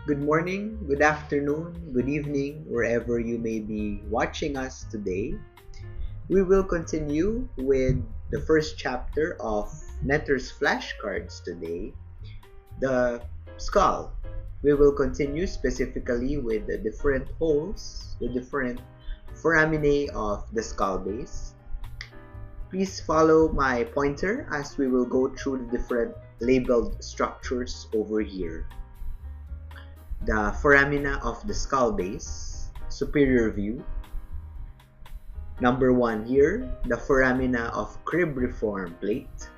Good morning, good afternoon, good evening, wherever you may be watching us today. We will continue with the first chapter of Netter's flashcards today, the skull. We will continue specifically with the different holes, the different foraminae of the skull base. Please follow my pointer as we will go through the different labeled structures over here. The foramina of the skull base, superior view. Number 1 here, the foramina of cribriform plate,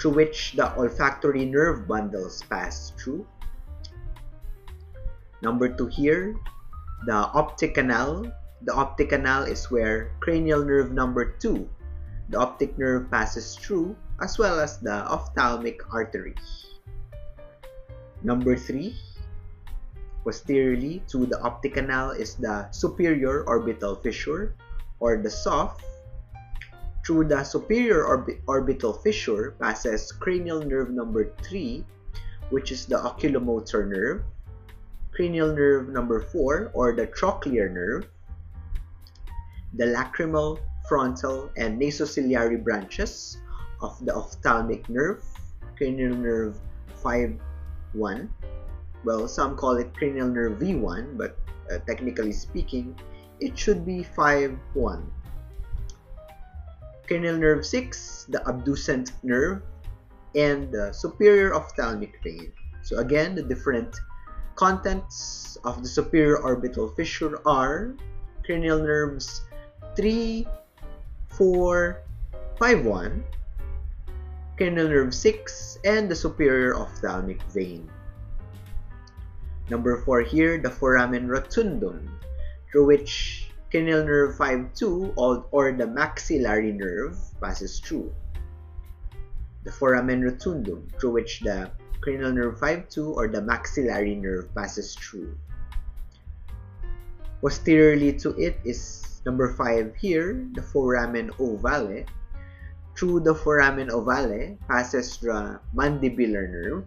through which the olfactory nerve bundles pass through. Number 2 here, the optic canal. The optic canal is where cranial nerve number 2, the optic nerve, passes through, as well as the ophthalmic artery. Number 3, posteriorly to the optic canal is the superior orbital fissure, or the SOF. Through the superior orbital fissure passes cranial nerve number 3, which is the oculomotor nerve, cranial nerve number 4, or the trochlear nerve, the lacrimal, frontal, and nasociliary branches of the ophthalmic nerve, cranial nerve 5-1. Well, some call it cranial nerve V1, but technically speaking, it should be 5-1. Cranial nerve 6, the abducent nerve, and the superior ophthalmic vein. So again, the different contents of the superior orbital fissure are cranial nerves 3, 4, 5, 1, cranial nerve 6, and the superior ophthalmic vein. Number 4 here, the foramen rotundum, through which cranial nerve 5-2 or the maxillary nerve passes through. The foramen rotundum, through which the cranial nerve 5-2 or the maxillary nerve passes through. Posteriorly to it is number 5 here, the foramen ovale. Through the foramen ovale passes the mandibular nerve,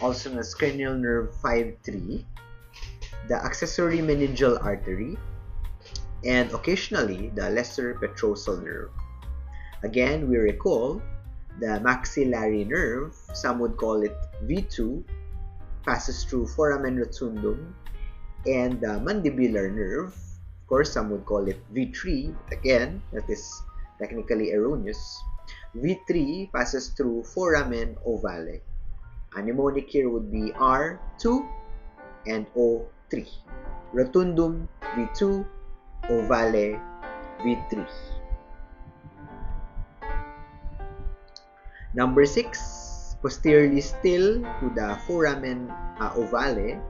also known as cranial nerve 5-3, the accessory meningeal artery, and occasionally the lesser petrosal nerve. Again, we recall the maxillary nerve, some would call it V2, passes through foramen rotundum, and the mandibular nerve, of course, some would call it V3. Again, that is technically erroneous. V3 passes through foramen ovale. A mnemonic here would be R2 and O3. Rotundum V2, ovale V3. Number 6, posteriorly still to the foramen ovale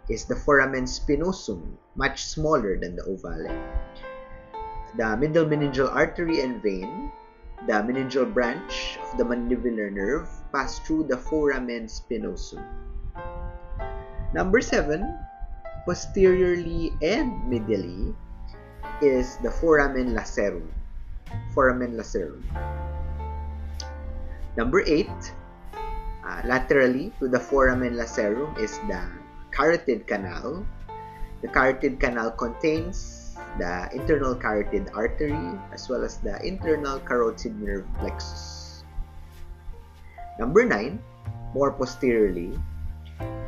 is the foramen spinosum, much smaller than the ovale. The middle meningeal artery and vein, the meningeal branch of the mandibular nerve, pass through the foramen spinosum. Number 7, posteriorly and medially, is the foramen lacerum. Foramen lacerum. Number 8, laterally to the foramen lacerum is the carotid canal. The carotid canal contains the internal carotid artery as well as the internal carotid nerve plexus. Number 9, more posteriorly,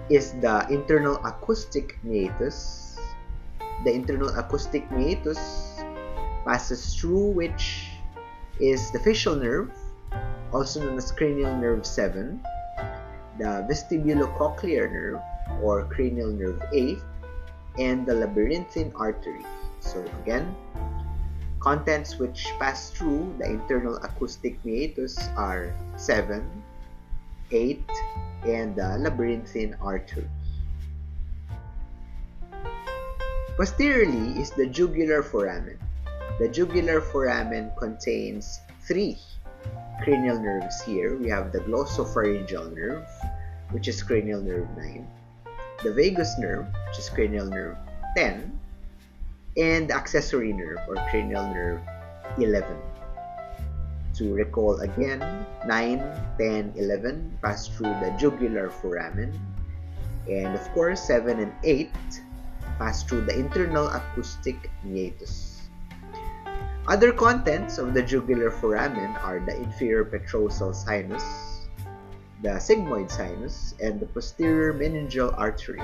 is the internal acoustic meatus. The internal acoustic meatus passes through which is the facial nerve, also known as cranial nerve 7, the vestibulocochlear nerve or cranial nerve 8, and the labyrinthine artery. So again, contents which pass through the internal acoustic meatus are 7, 8, and the labyrinthine artery. Posteriorly is the jugular foramen. The jugular foramen contains 3 cranial nerves here. We have the glossopharyngeal nerve, which is cranial nerve 9, the vagus nerve, which is cranial nerve 10, and the accessory nerve or cranial nerve 11. To recall again, 9, 10, 11 pass through the jugular foramen, And of course, 7 and 8 pass through the internal acoustic meatus. Other contents of the jugular foramen are the inferior petrosal sinus, the sigmoid sinus, and the posterior meningeal artery.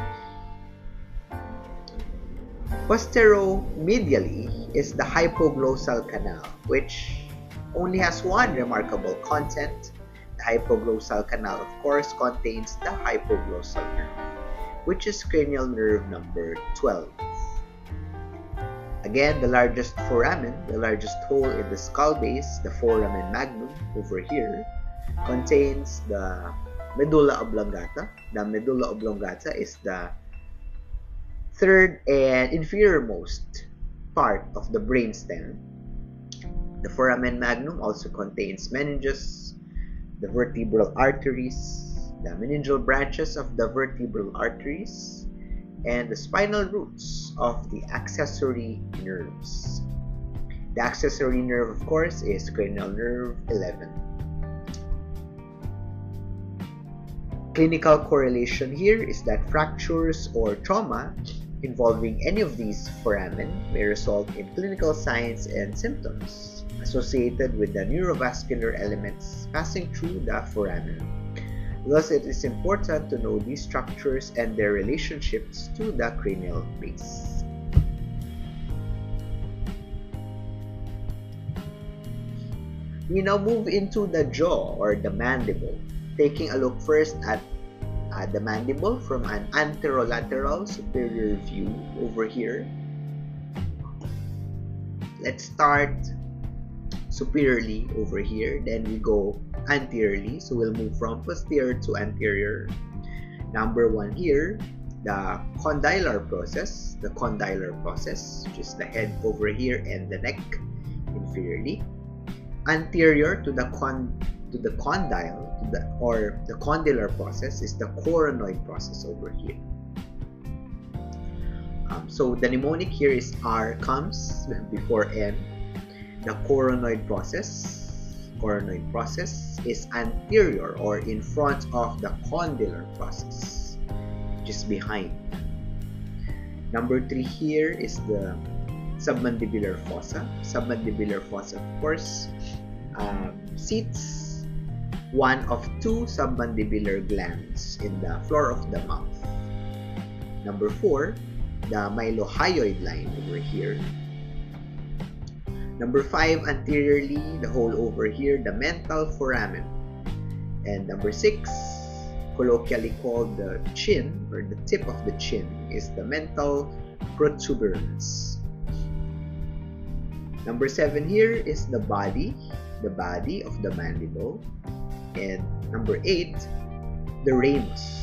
Posteromedially is the hypoglossal canal, which only has one remarkable content. The hypoglossal canal, of course, contains the hypoglossal nerve, which is cranial nerve number 12. Again, the largest foramen, the largest hole in the skull base, the foramen magnum over here, contains the medulla oblongata. The medulla oblongata is the third and inferior-most part of the brainstem. The foramen magnum also contains meninges, the vertebral arteries, the meningeal branches of the vertebral arteries, and the spinal roots of the accessory nerves. The accessory nerve, of course, is cranial nerve 11. Clinical correlation here is that fractures or trauma involving any of these foramen may result in clinical signs and symptoms associated with the neurovascular elements passing through the foramen. Thus, it is important to know these structures and their relationships to the cranial base. We now move into the jaw or the mandible, taking a look first at the mandible from an anterolateral superior view over here. Let's start superiorly over here, then we go anteriorly, so we'll move from posterior to anterior. Number 1 here, the condylar process, which is the head over here and the neck inferiorly. Anterior to the condyle, or the condylar process, is the coronoid process over here. So the mnemonic here is R comes before N. The coronoid process is anterior or in front of the condylar process, which is behind. Number 3 here is the submandibular fossa. Submandibular fossa, of course, seats one of 2 submandibular glands in the floor of the mouth. Number 4, the mylohyoid line over here. Number 5, anteriorly, the hole over here, the mental foramen. And number 6, colloquially called the chin, or the tip of the chin, is the mental protuberance. Number 7 here is the body of the mandible. And number 8, the ramus.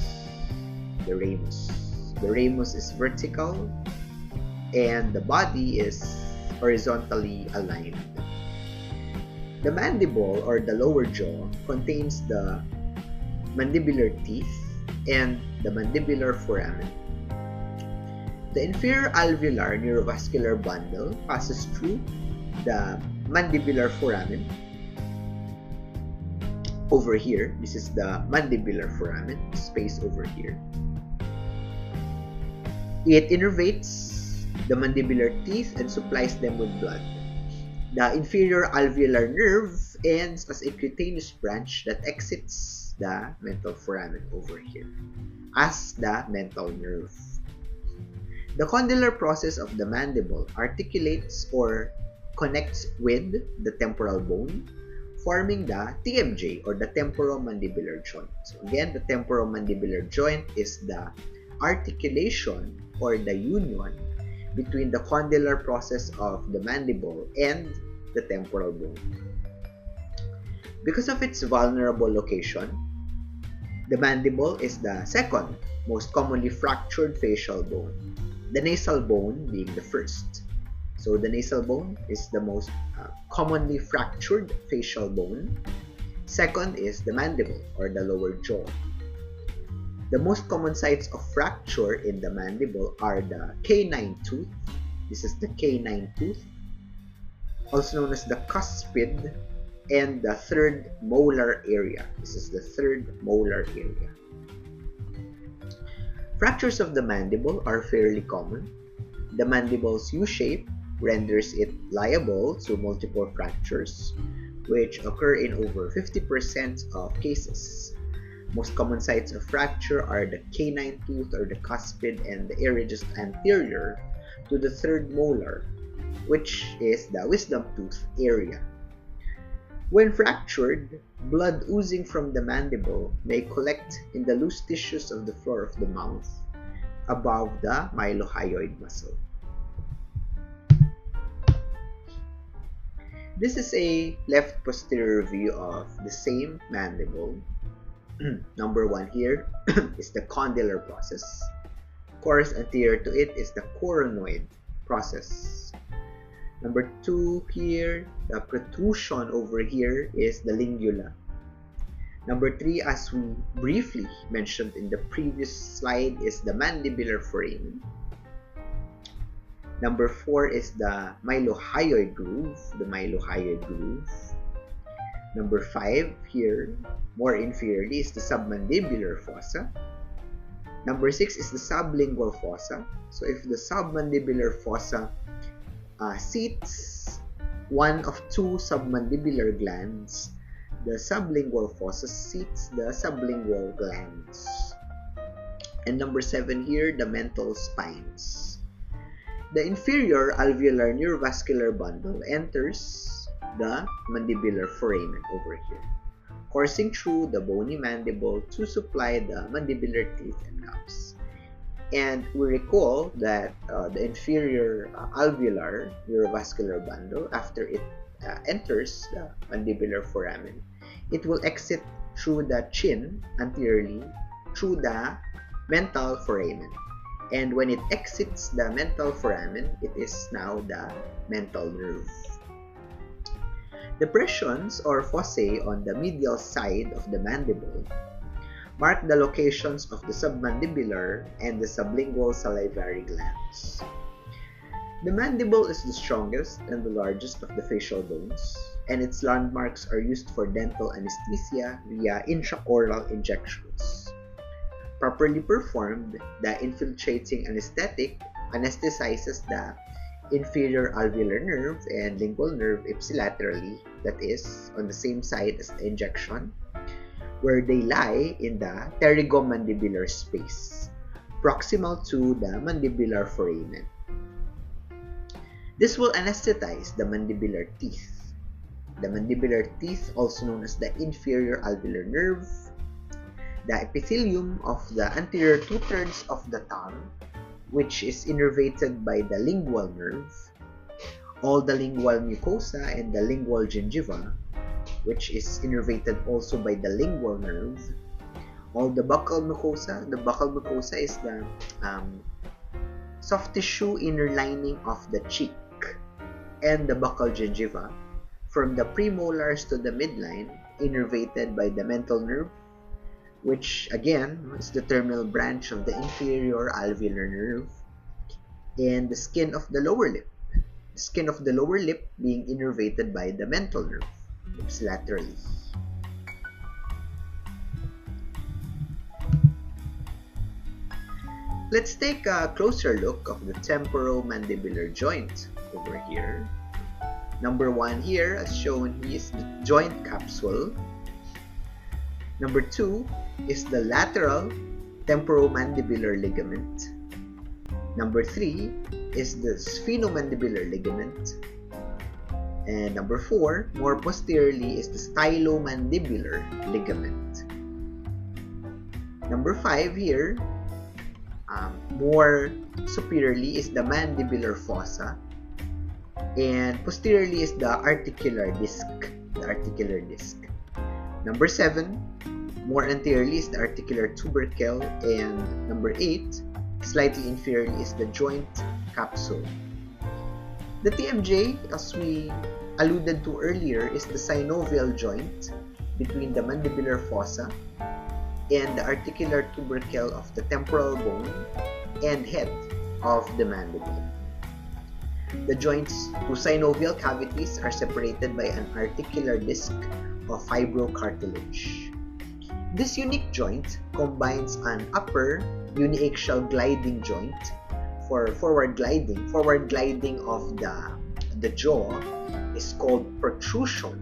The ramus is vertical, and the body is horizontally aligned. The mandible or the lower jaw contains the mandibular teeth and the mandibular foramen. The inferior alveolar neurovascular bundle passes through the mandibular foramen over here. This is the mandibular foramen space over here. It innervates the mandibular teeth and supplies them with blood. The inferior alveolar nerve ends as a cutaneous branch that exits the mental foramen over here as the mental nerve. The condylar process of the mandible articulates or connects with the temporal bone, forming the TMJ or the temporomandibular joint. So again, the temporomandibular joint is the articulation or the union between the condylar process of the mandible and the temporal bone. Because of its vulnerable location, the mandible is the second most commonly fractured facial bone, the nasal bone being the first. So the nasal bone is the most commonly fractured facial bone. Second is the mandible or the lower jaw. The most common sites of fracture in the mandible are the canine tooth. This is the canine tooth, also known as the cuspid, and the third molar area. This is the third molar area. Fractures of the mandible are fairly common. The mandible's U-shape renders it liable to multiple fractures, which occur in over 50% of cases. Most common sites of fracture are the canine tooth or the cuspid and the area just anterior to the third molar, which is the wisdom tooth area. When fractured, blood oozing from the mandible may collect in the loose tissues of the floor of the mouth above the mylohyoid muscle. This is a left posterior view of the same mandible. Number 1 here is the condylar process. Course anterior to it is the coronoid process. Number 2 here, the protrusion over here is the lingula. Number 3, as we briefly mentioned in the previous slide, is the mandibular foramen. Number 4 is the mylohyoid groove, Number 5 here, more inferiorly, is the submandibular fossa. Number 6 is the sublingual fossa. So if the submandibular fossa seats one of 2 submandibular glands, the sublingual fossa seats the sublingual glands. And number 7 here, the mental spines. The inferior alveolar neurovascular bundle enters the mandibular foramen over here, coursing through the bony mandible to supply the mandibular teeth and gums. And we recall that the inferior alveolar neurovascular bundle, after it enters the mandibular foramen, it will exit through the chin anteriorly through the mental foramen. And when it exits the mental foramen, it is now the mental nerve. Depressions or fossae on the medial side of the mandible mark the locations of the submandibular and the sublingual salivary glands. The mandible is the strongest and the largest of the facial bones, and its landmarks are used for dental anesthesia via intraoral injections. Properly performed, the infiltrating anesthetic anesthetizes the inferior alveolar nerve and lingual nerve ipsilaterally, that is, on the same side as the injection, where they lie in the pterygomandibular space, proximal to the mandibular foramen. This will anesthetize the mandibular teeth. The mandibular teeth, also known as the inferior alveolar nerve, the epithelium of the anterior 2/3 of the tongue, which is innervated by the lingual nerve, all the lingual mucosa and the lingual gingiva, which is innervated also by the lingual nerve, all the buccal mucosa. The buccal mucosa is the soft tissue inner lining of the cheek, and the buccal gingiva, from the premolars to the midline, innervated by the mental nerve, which again is the terminal branch of the inferior alveolar nerve, and the skin of the lower lip. The skin of the lower lip being innervated by the mental nerve, ipsilaterally. Let's take a closer look of the temporomandibular joint over here. Number 1 here, as shown, is the joint capsule. Number 2 is the lateral temporomandibular ligament. Number 3 is the sphenomandibular ligament. And number 4, more posteriorly, is the stylomandibular ligament. Number 5 here, more superiorly, is the mandibular fossa. And posteriorly is the articular disc. Number 7, more anteriorly, is the articular tubercle. And number 8, slightly inferiorly, is the joint capsule. The TMJ, as we alluded to earlier, is the synovial joint between the mandibular fossa and the articular tubercle of the temporal bone and head of the mandible. The joint's 2 synovial cavities are separated by an articular disc of fibrocartilage. This unique joint combines an upper uniaxial gliding joint for forward gliding. Forward gliding of the jaw is called protrusion,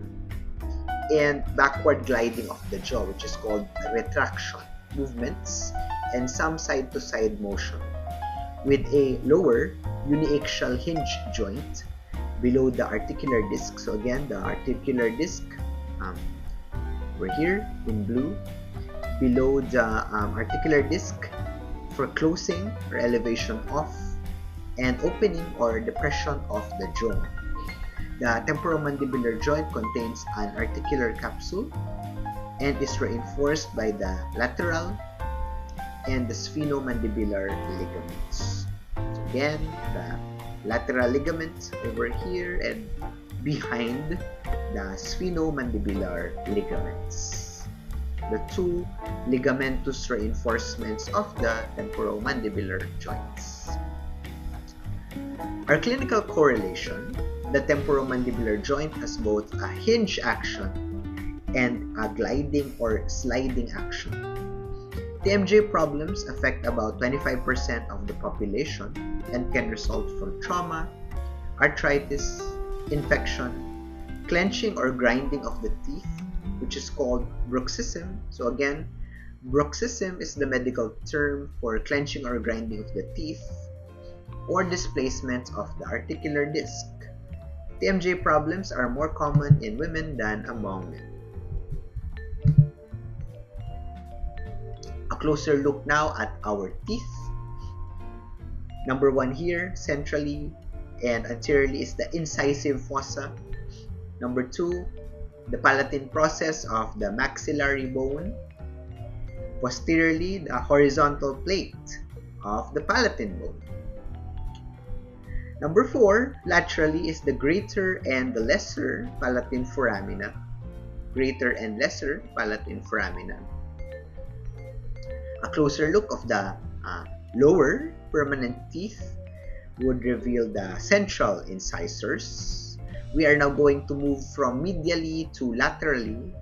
and backward gliding of the jaw, which is called retraction, movements, and some side-to-side motion, with a lower uniaxial hinge joint below the articular disc. So again, the articular disc over here in blue, below the articular disc for closing or elevation of and opening or depression of the jaw. The temporomandibular joint contains an articular capsule and is reinforced by the lateral and the sphenomandibular ligaments. So again, the lateral ligaments over here and behind the sphenomandibular ligaments, the two ligamentous reinforcements of the temporomandibular joints. Our clinical correlation: the temporomandibular joint has both a hinge action and a gliding or sliding action. TMJ problems affect about 25% of the population and can result from trauma, arthritis, infection, clenching or grinding of the teeth, which is called bruxism. So again, bruxism is the medical term for clenching or grinding of the teeth, or displacement of the articular disc. TMJ problems are more common in women than among men. A closer look now at our teeth. Number one here, centrally and anteriorly, is the incisive fossa. Number two, the palatine process of the maxillary bone. Posteriorly, the horizontal plate of the palatine bone. Number four, laterally, is the greater and the lesser palatine foramina. Greater and lesser palatine foramina. A closer look of the lower permanent teeth would reveal the central incisors. We are now going to move from medially to laterally.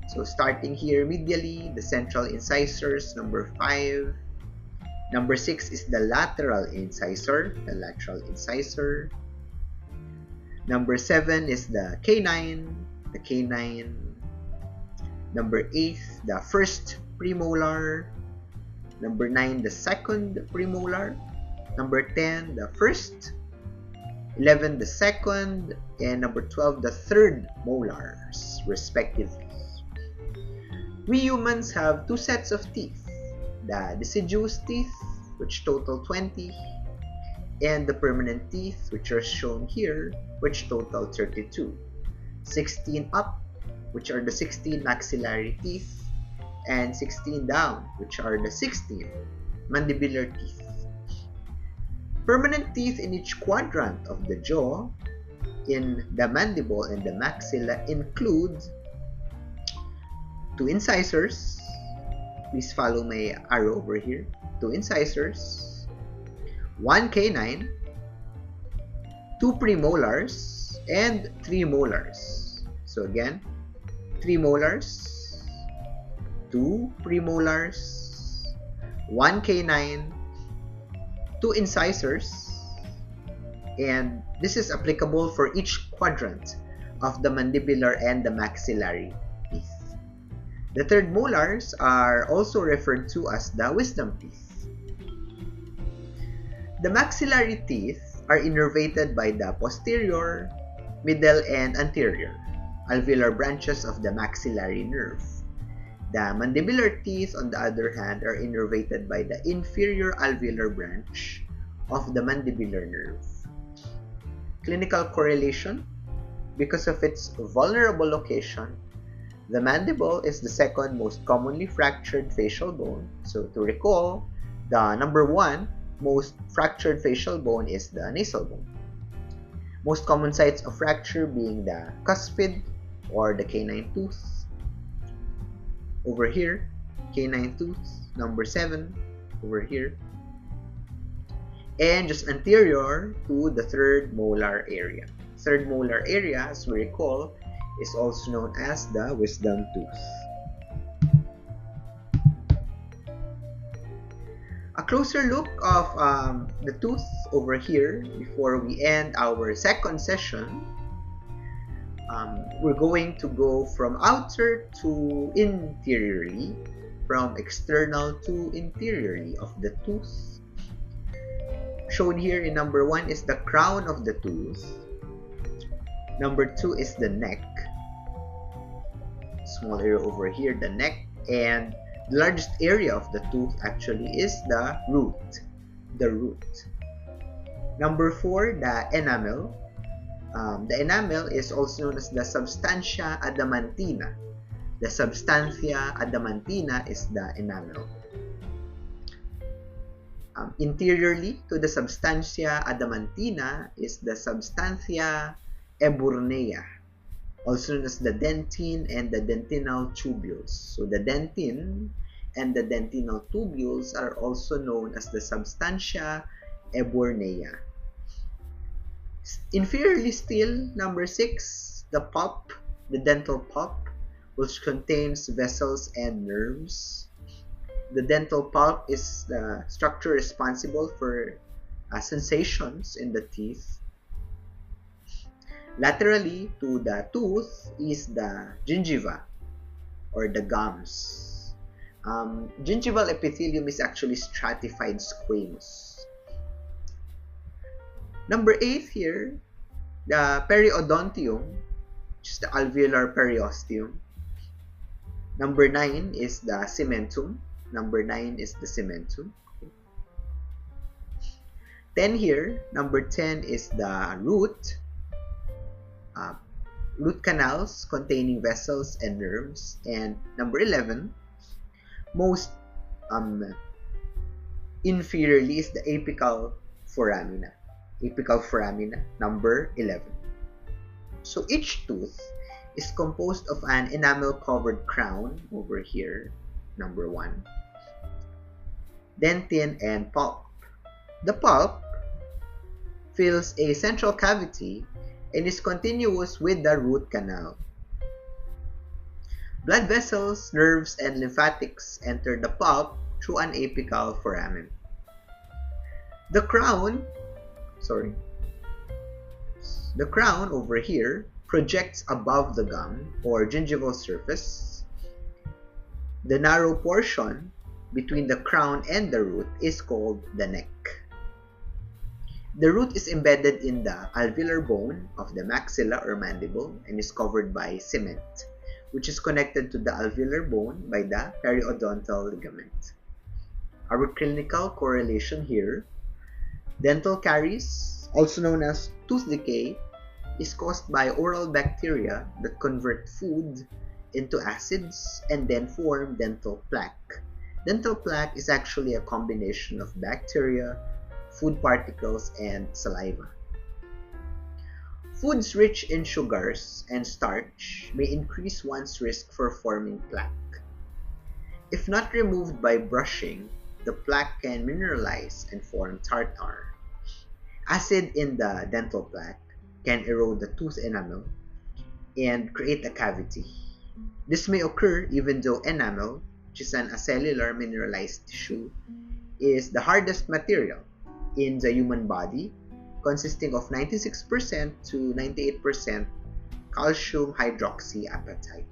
So starting here medially, the central incisors, number 5. Number 6 is the lateral incisor, the lateral incisor. Number 7 is the canine, the canine. Number 8, the first premolar. Number 9, the second premolar. Number 10, the first. 11, the second. And number 12, the third molars, respectively. We humans have two sets of teeth: the deciduous teeth, which total 20, and the permanent teeth, which are shown here, which total 32. 16 up, which are the 16 maxillary teeth, and 16 down, which are the 16 mandibular teeth. Permanent teeth in each quadrant of the jaw in the mandible and the maxilla include 2 incisors. Please follow my arrow over here. 2 incisors, 1 canine, 2 premolars, and 3 molars. So again, 3 molars, 2 premolars, 1 canine, 2 incisors, and this is applicable for each quadrant of the mandibular and the maxillary teeth. The third molars are also referred to as the wisdom teeth. The maxillary teeth are innervated by the posterior, middle, and anterior alveolar branches of the maxillary nerve. The mandibular teeth, on the other hand, are innervated by the inferior alveolar branch of the mandibular nerve. Clinical correlation: because of its vulnerable location, the mandible is the second most commonly fractured facial bone. So to recall, the number 1 most fractured facial bone is the nasal bone. Most common sites of fracture being the cuspid or the canine tooth. Over here, canine tooth, number 7, over here. And just anterior to the third molar area. Third molar area, as we recall, is also known as the wisdom tooth. A closer look of the tooth over here before we end our second session. We're going to go from outer to interiorly, from external to interiorly of the tooth. Shown here in number 1 is the crown of the tooth. Number 2 is the neck. Small area over here, the neck. And the largest area of the tooth actually is the root. The root. Number 4, the enamel. The enamel is also known as the substantia adamantina. The substantia adamantina is the enamel. Interiorly to the substantia adamantina is the substantia eburnea, also known as the dentine and the dentinal tubules. So the dentine and the dentinal tubules are also known as the substantia eburnea. Inferiorly still, number 6, the pulp, the dental pulp, which contains vessels and nerves. The dental pulp is the structure responsible for sensations in the teeth. Laterally to the tooth is the gingiva or the gums. Gingival epithelium is actually stratified squamous. Number 8 here, the periodontium, which is the alveolar periosteum. Number 9 is the cementum. Number 9 is the cementum. 10 here, number 10 is the root. Root canals containing vessels and nerves. And number 11, most inferiorly is the apical foramina. Apical foramina, number 11. So each tooth is composed of an enamel-covered crown over here, number 1. Dentine and pulp. The pulp fills a central cavity and is continuous with the root canal. Blood vessels, nerves, and lymphatics enter the pulp through an apical foramen. The crown over here projects above the gum or gingival surface. The narrow portion between the crown and the root is called the neck. The root is embedded in the alveolar bone of the maxilla or mandible and is covered by cement, which is connected to the alveolar bone by the periodontal ligament. Our clinical correlation here: dental caries, also known as tooth decay, is caused by oral bacteria that convert food into acids and then form dental plaque. Dental plaque is actually a combination of bacteria, food particles, and saliva. Foods rich in sugars and starch may increase one's risk for forming plaque. If not removed by brushing, the plaque can mineralize and form tartar. Acid in the dental plaque can erode the tooth enamel and create a cavity. This may occur even though enamel, which is an acellular mineralized tissue, is the hardest material in the human body, consisting of 96% to 98% calcium hydroxyapatite.